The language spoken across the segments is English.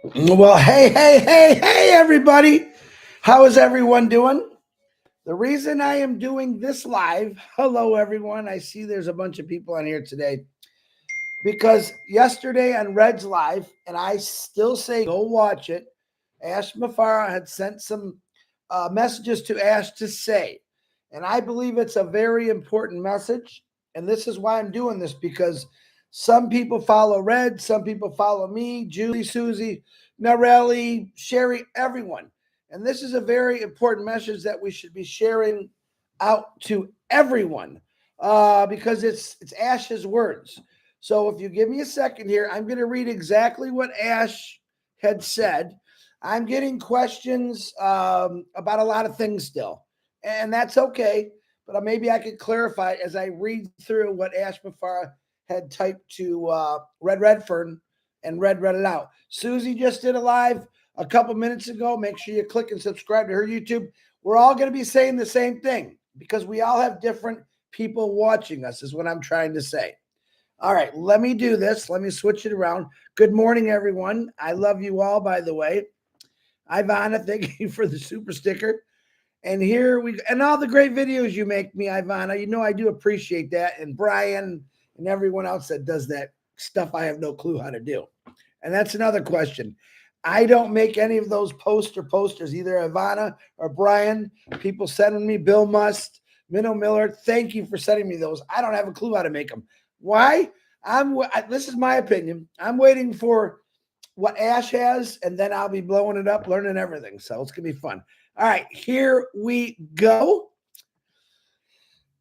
Well, hey, everybody. How is everyone doing? The reason I am doing this live, hello, everyone. I see there's a bunch of people on here today because yesterday on Red's Live, and I still say go watch it, Ash Mafara had sent some messages to Ash to say, and I believe it's a very important message. And this is why I'm doing this because some people follow Red, some people follow me, Julie, Susie, Narelli, Sherry, everyone. And this is a very important message that we should be sharing out to everyone because it's Ash's words. So if you give me a second here, I'm going to read exactly what Ash had said. I'm getting questions about a lot of things still, and that's okay. But maybe I could clarify as I read through what Ash Mafara had typed to Redfern and read it out. Susie just did a live a couple minutes ago. Make sure you click and subscribe to her YouTube. We're all going to be saying the same thing because we all have different people watching us, is what I'm trying to say. All right, let me do this. Let me switch it around. Good morning, everyone. I love you all, by the way. Ivana, thank you for the super sticker. And here we go. And all the great videos you make me, Ivana. You know I do appreciate that. And Brian and everyone else that does that stuff I have no clue how to do. And that's another question. I don't make any of those posters, either Ivana or Brian. People sending me Bill Must, Minnow Miller. Thank you for sending me those. I don't have a clue how to make them. Why? This is my opinion. I'm waiting for what Ash has, and then I'll be blowing it up, learning everything. So it's gonna be fun. All right, here we go.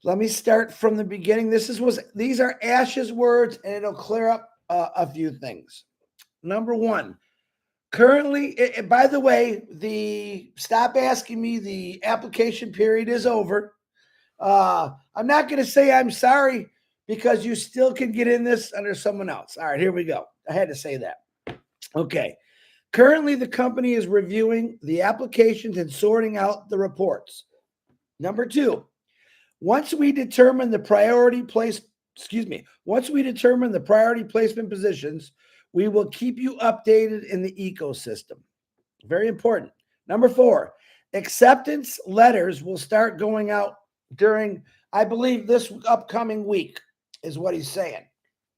Let me start from the beginning. These are Ash's words, and it'll clear up a few things. Number one, currently, by the way, stop asking me. The application period is over. I'm not going to say I'm sorry because you still can get in this under someone else. All right, here we go. I had to say that. Okay. Currently, the company is reviewing the applications and sorting out the reports. Number two, once we determine the priority placement positions, we will keep you updated in the ecosystem. Very important. Number four, acceptance letters will start going out during, I believe, this upcoming week, is what he's saying.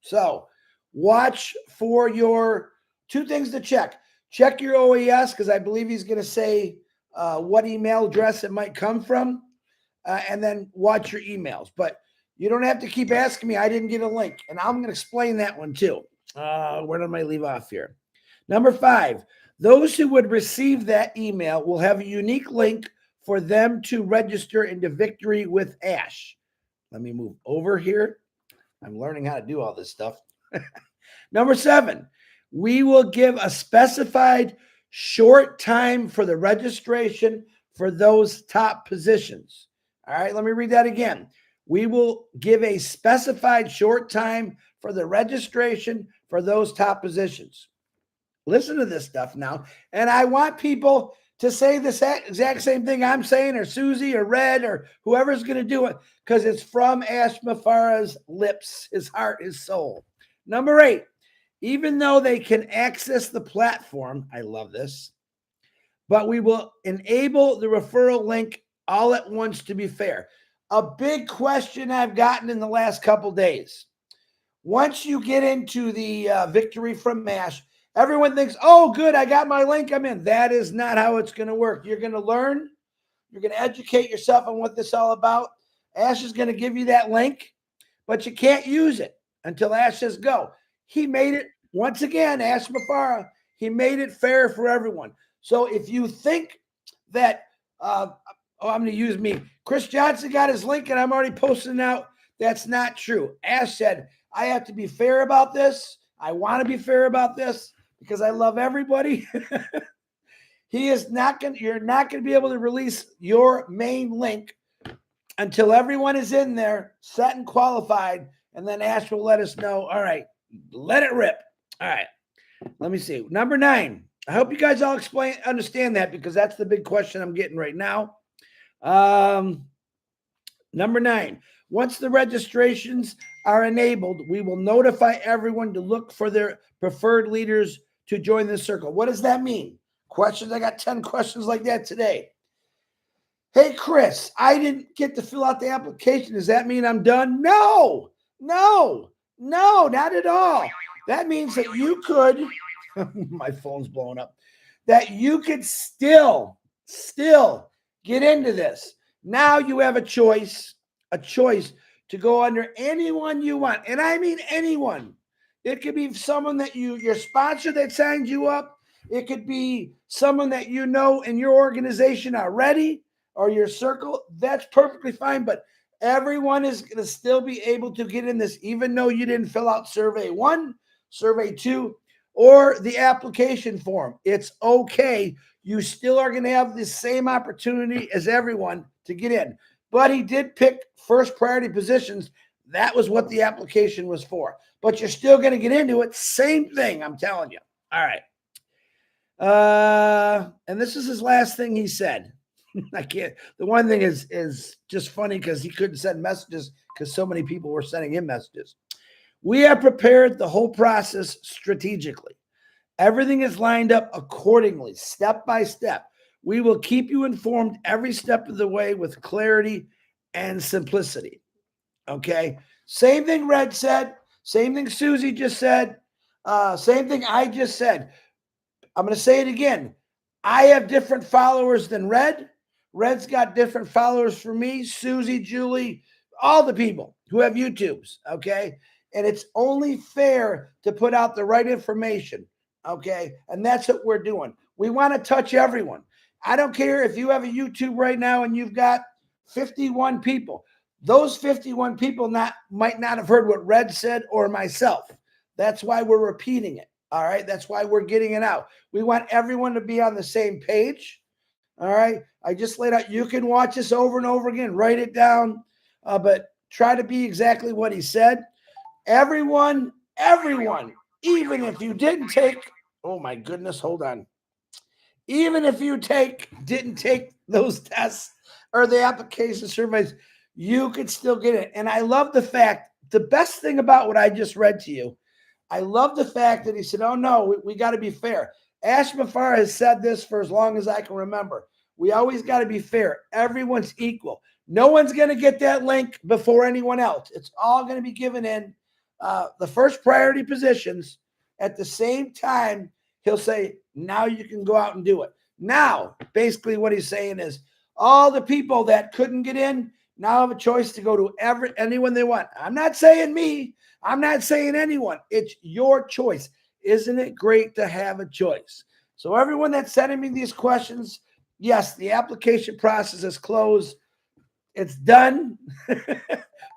So watch for your two things to check. Check your OES, because I believe he's going to say what email address it might come from, and then watch your emails. But you don't have to keep asking me. I didn't get a link, and I'm going to explain that one too. Where did I leave off here? Number five, those who would receive that email will have a unique link for them to register into Victory with Ash. Let me move over here. I'm learning how to do all this stuff. Number seven, we will give a specified short time for the registration for those top positions. All right, let me read that again. We will give a specified short time for the registration for those top positions. Listen to this stuff now. And I want people to say the exact same thing I'm saying, or Susie or Red or whoever's going to do it, because it's from Ash Mafara's lips, his heart, his soul. Number eight, even though they can access the platform, I love this, but we will enable the referral link all at once to be fair. A big question I've gotten in the last couple days. Once you get into the Victory from Ash, everyone thinks, oh, good, I got my link, I'm in. That is not how it's going to work. You're going to learn. You're going to educate yourself on what this is all about. Ash is going to give you that link, but you can't use it until Ash says go. He made it, once again, Ash Mafara, he made it fair for everyone. So if you think that, I'm going to use me, Chris Johnson got his link and I'm already posting it out, that's not true. Ash said, I have to be fair about this. I want to be fair about this because I love everybody. You're not going to be able to release your main link until everyone is in there, set and qualified, and then Ash will let us know, all right, let it rip. All right, let me see. Number 9. I hope you guys all understand that because that's the big question I'm getting right now. Number 9. Once the registrations are enabled, we will notify everyone to look for their preferred leaders to join this circle. What does that mean? Questions. I got 10 questions like that today. Hey, Chris, I didn't get to fill out the application. Does that mean I'm done? No, not at all. That means that you could, my phone's blowing up, that you could still get into this. Now you have a choice to go under anyone you want. And I mean anyone. It could be someone that your sponsor that signed you up. It could be someone that you know in your organization already or your circle. That's perfectly fine. But everyone is going to still be able to get in this, even though you didn't fill out survey 1, survey 2, or the application form. It's okay. You still are going to have the same opportunity as everyone to get in. But he did pick first priority positions. That was what the application was for. But you're still going to get into it. Same thing, I'm telling you. All right. And this is his last thing he said. I can't. The one thing is just funny because he couldn't send messages because so many people were sending him messages. We have prepared the whole process strategically. Everything is lined up accordingly, step by step. We will keep you informed every step of the way with clarity and simplicity. Okay. Same thing Red said. Same thing Susie just said. Same thing I just said. I'm going to say it again. I have different followers than Red. Red's got different followers from me, Susie, Julie, all the people who have YouTubes. Okay. And it's only fair to put out the right information. Okay. And that's what we're doing. We want to touch everyone. I don't care if you have a YouTube right now and you've got 51 people. Those 51 people might not have heard what Red said or myself. That's why we're repeating it. All right. That's why we're getting it out. We want everyone to be on the same page. All right. I just laid out. You can watch this over and over again. Write it down. But try to be exactly what he said. Everyone, even if you didn't take, oh my goodness, hold on. Even if you didn't take those tests or the application surveys, you could still get it. And I love the fact, the best thing about what I just read to you, I love the fact that he said, oh no, we got to be fair. Ash Mafar has said this for as long as I can remember. We always got to be fair. Everyone's equal. No one's going to get that link before anyone else. It's all going to be given in the first priority positions. At the same time, he'll say, now you can go out and do it. Now, basically what he's saying is all the people that couldn't get in now have a choice to go to anyone they want. I'm not saying me. I'm not saying anyone. It's your choice. Isn't it great to have a choice? So everyone that's sending me these questions, yes, the application process is closed. It's done.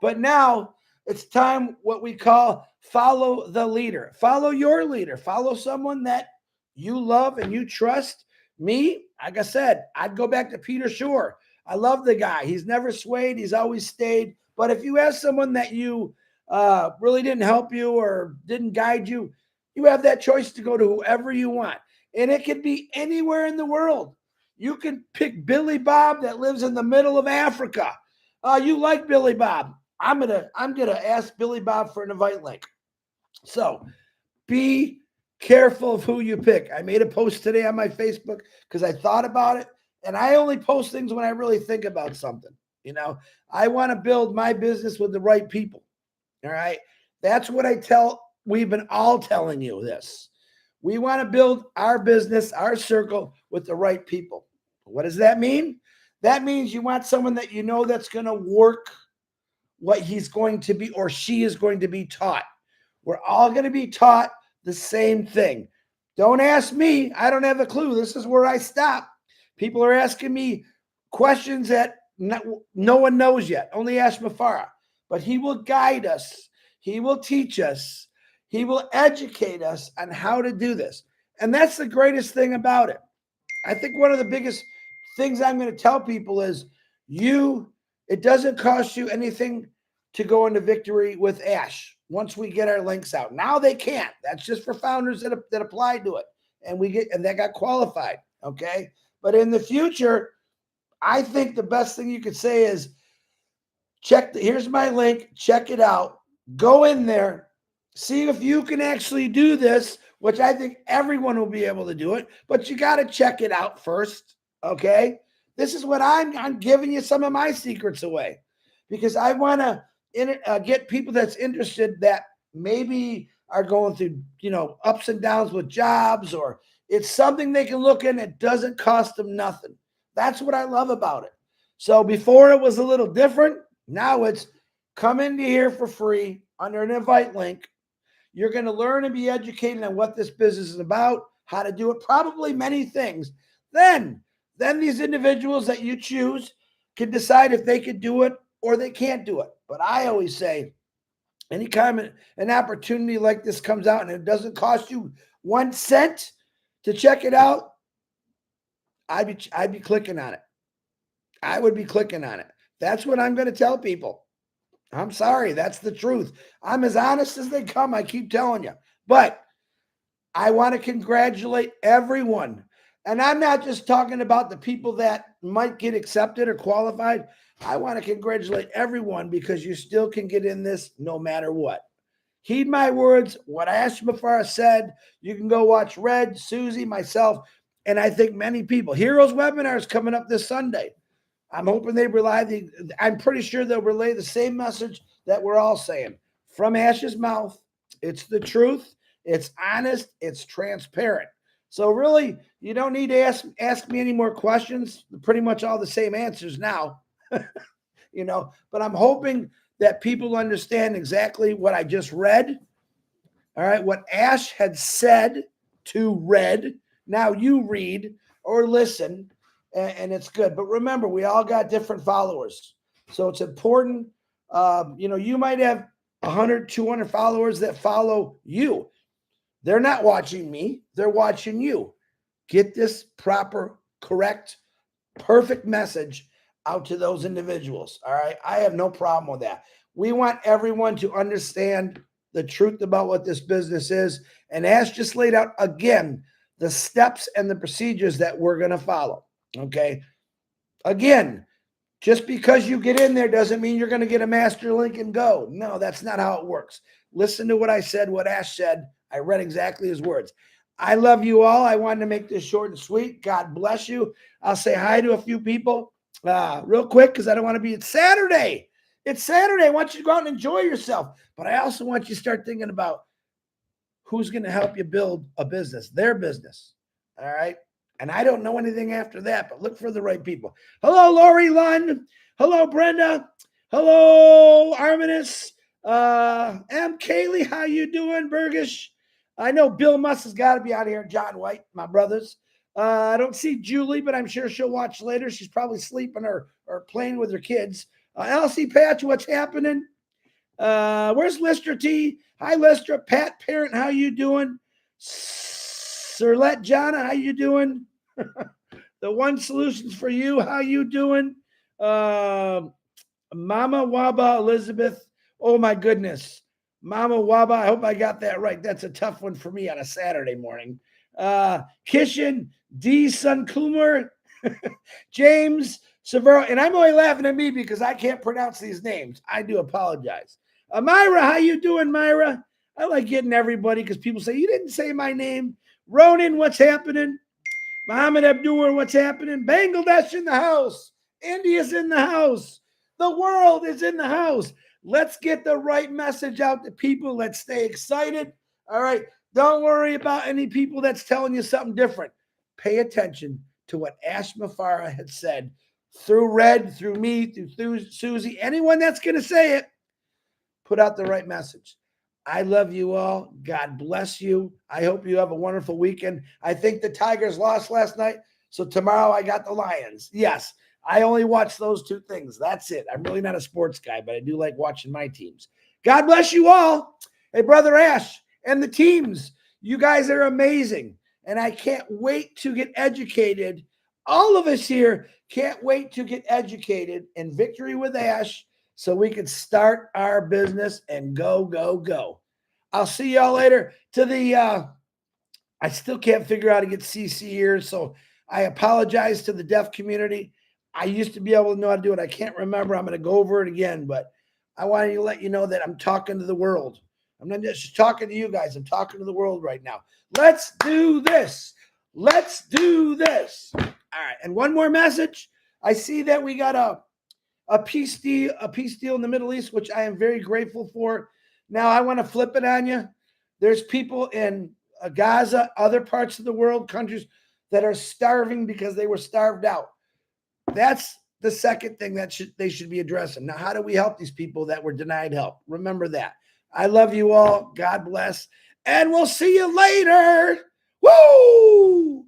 But now it's time what we call follow the leader. Follow your leader. Follow someone that you love and you trust. Me, like I said, I'd go back to Peter Shore. I love the guy. He's never swayed. He's always stayed. But if you have someone that you really didn't help you or didn't guide you, you have that choice to go to whoever you want. And it could be anywhere in the world. You can pick Billy Bob that lives in the middle of Africa. You like Billy Bob. I'm gonna ask Billy Bob for an invite link. So be careful of who you pick. I made a post today on my Facebook because I thought about it. And I only post things when I really think about something. You know, I want to build my business with the right people. All right. That's what we've been all telling you this. We want to build our business, our circle with the right people. What does that mean? That means you want someone that you know that's going to work what he's going to be or she is going to be taught. We're all going to be taught the same thing. Don't ask me. I don't have a clue. This is where I stop. People are asking me questions that no one knows yet. Only Ash Mafara. But he will guide us. He will teach us. He will educate us on how to do this. And that's the greatest thing about it. I think one of the biggest things I'm going to tell people is it doesn't cost you anything to go into Victory with Ash once we get our links out. Now they can't. That's just for founders that applied to it. And that got qualified. Okay. But in the future, I think the best thing you could say is here's my link. Check it out. Go in there. See if you can actually do this, which I think everyone will be able to do it, but you got to check it out first. Okay. This is what I'm giving you some of my secrets away because I want to get people that's interested that maybe are going through, ups and downs with jobs, or it's something they can look in. It doesn't cost them nothing. That's what I love about it. So before it was a little different. Now it's come into here for free under an invite link. You're going to learn and be educated on what this business is about, how to do it, probably many things. Then these individuals that you choose can decide if they can do it or they can't do it. But I always say, anytime an opportunity like this comes out and it doesn't cost you 1 cent to check it out, I'd be clicking on it. I would be clicking on it. That's what I'm going to tell people. I'm sorry. That's the truth. I'm as honest as they come. I keep telling you. But I want to congratulate everyone. And I'm not just talking about the people that might get accepted or qualified. I want to congratulate everyone because you still can get in this no matter what. Heed my words. What Ash Mafara said. You can go watch Red, Susie, myself, and I think many people. Heroes webinar is coming up this Sunday. I'm hoping they I'm pretty sure they'll relay the same message that we're all saying. From Ash's mouth, it's the truth, it's honest, it's transparent. So really, you don't need to ask me any more questions. Pretty much all the same answers now. But I'm hoping that people understand exactly what I just read. All right, what Ash had said to Red, now you read or listen, and it's good. But remember, we all got different followers. So it's important. You might have 100, 200 followers that follow you. They're not watching me. They're watching you. Get this proper, correct, perfect message out to those individuals. All right. I have no problem with that. We want everyone to understand the truth about what this business is. And Ash just laid out again the steps and the procedures that we're going to follow. Okay. Again, just because you get in there doesn't mean you're going to get a master link and go. No, that's not how it works. Listen to what I said, what Ash said. I read exactly his words. I love you all. I wanted to make this short and sweet. God bless you. I'll say hi to a few people real quick because I don't want to be. It's Saturday. It's Saturday. I want you to go out and enjoy yourself. But I also want you to start thinking about who's going to help you build a business, their business. All right. And I don't know anything after that, but look for the right people. Hello, Lori Lund. Hello, Brenda. Hello, Arminus. M. Kaylee, how you doing, Burgish? I know Bill Musk has got to be out here. John White, my brothers. I don't see Julie, but I'm sure she'll watch later. She's probably sleeping or playing with her kids. Elsie Patch, what's happening? Where's Lister T? Hi, Lister. Pat Parent, how you doing? Sirlette Jana, how you doing? The One Solutions for You, how you doing? Mama Waba Elizabeth. Oh my goodness. Mama Waba, I hope I got that right. That's a tough one for me on a Saturday morning. Kishan D. Sunkumar, James Severo, and I'm only laughing at me because I can't pronounce these names. I do apologize. Myra, how you doing, Myra? I like getting everybody because people say, you didn't say my name. Ronan, what's happening? Muhammad Abdur, what's happening? Bangladesh in the house. India's in the house. The world is in the house. Let's get the right message out to people. Let's stay excited. All right. Don't worry about any people that's telling you something different. Pay attention to what Ash Mafara had said through Red, through me, through Susie. Anyone that's going to say it, put out the right message. I love you all. God bless you. I hope you have a wonderful weekend. I think the Tigers lost last night. So tomorrow I got the Lions. Yes, I only watch those two things. That's it. I'm really not a sports guy, but I do like watching my teams. God bless you all. Hey, Brother Ash and the teams, you guys are amazing. And I can't wait to get educated. All of us here can't wait to get educated in Victory with Ash, so we can start our business and go, go, go. I'll see y'all later. I still can't figure out how to get CC here, so I apologize to the deaf community. I used to be able to know how to do it. I can't remember. I'm going to go over it again, but I wanted to let you know that I'm talking to the world. I'm not just talking to you guys. I'm talking to the world right now. Let's do this. Let's do this. All right. And one more message. I see that we got a peace deal in the Middle East, which I am very grateful for. Now I want to flip it on you. There's people in Gaza, other parts of the world, countries that are starving because they were starved out. That's the second thing that they should be addressing. Now, how do we help these people that were denied help? Remember that. I love you all. God bless. And we'll see you later. Woo!